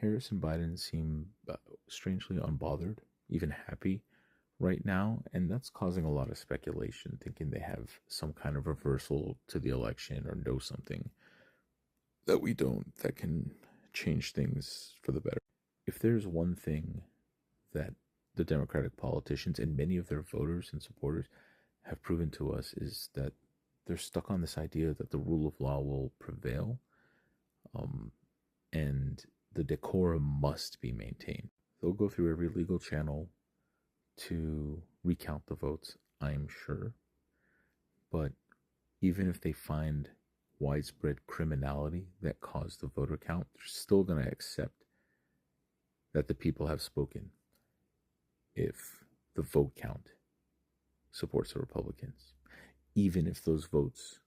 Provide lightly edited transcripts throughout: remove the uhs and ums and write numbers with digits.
Harris and Biden seem strangely unbothered, even happy right now, and that's causing a lot of speculation, thinking they have some kind of reversal to the election or know something that we don't that can change things for the better. If there's one thing that the Democratic politicians and many of their voters and supporters have proven to us is that they're stuck on this idea that the rule of law will prevail, and the decorum must be maintained. They'll go through every legal channel to recount the votes, I'm sure. But even if they find widespread criminality that caused the voter count, they're still going to accept that the people have spoken if the vote count supports the Republicans, even if those votes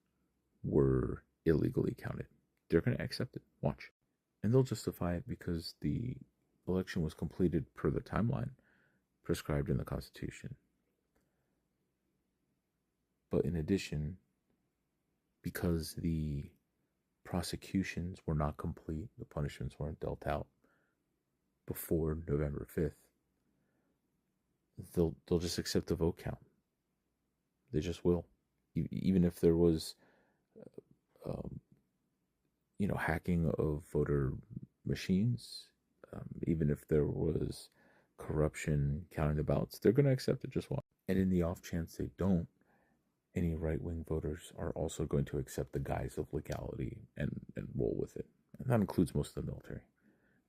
were illegally counted. They're going to accept it. Watch. And they'll justify it because the election was completed per the timeline prescribed in the Constitution. But in addition, because the prosecutions were not complete, the punishments weren't dealt out before November 5th, they'll just accept the vote count. They just will. Even if there was hacking of voter machines, even if there was corruption counting the ballots, they're going to accept it just one. And in the off chance they don't, any right-wing voters are also going to accept the guise of legality and roll with it. And that includes most of the military.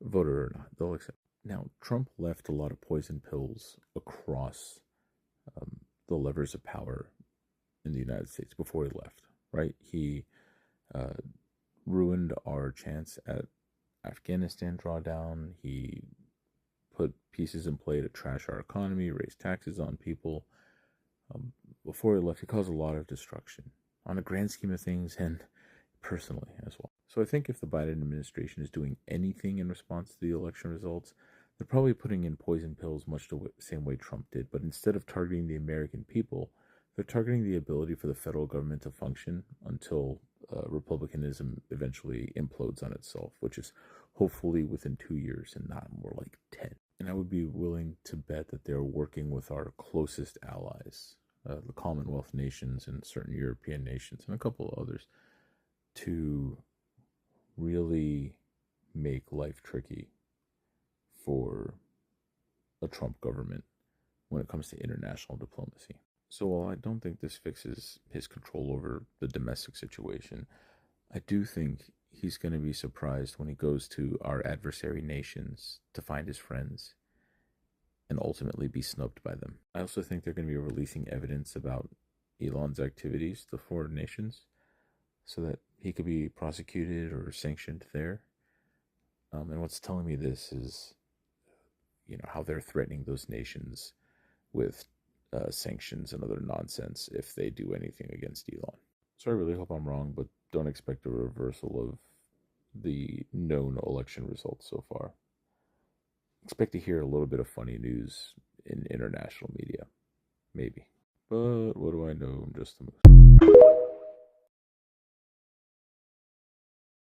Voter or not, they'll accept. Now, Trump left a lot of poison pills across the levers of power in the United States before he left, right? He ruined our chance at Afghanistan drawdown. He put pieces in play to trash our economy, raise taxes on people. Before he left, he caused a lot of destruction on a grand scheme of things and personally as well. So I think if the Biden administration is doing anything in response to the election results, they're probably putting in poison pills much the same way Trump did. But instead of targeting the American people, they're targeting the ability for the federal government to function until Republicanism eventually implodes on itself, which is hopefully within 2 years and not more like 10. And I would be willing to bet that they're working with our closest allies, the Commonwealth nations and certain European nations and a couple of others, to really make life tricky for a Trump government when it comes to international diplomacy. So while I don't think this fixes his control over the domestic situation, I do think he's going to be surprised when he goes to our adversary nations to find his friends and ultimately be snubbed by them. I also think they're going to be releasing evidence about Elon's activities to foreign nations so that he could be prosecuted or sanctioned there. And what's telling me this is, how they're threatening those nations with sanctions and other nonsense if they do anything against Elon. So I really hope I'm wrong, but don't expect a reversal of the known election results so far. Expect to hear a little bit of funny news in international media. Maybe. But what do I know? I'm just a moose.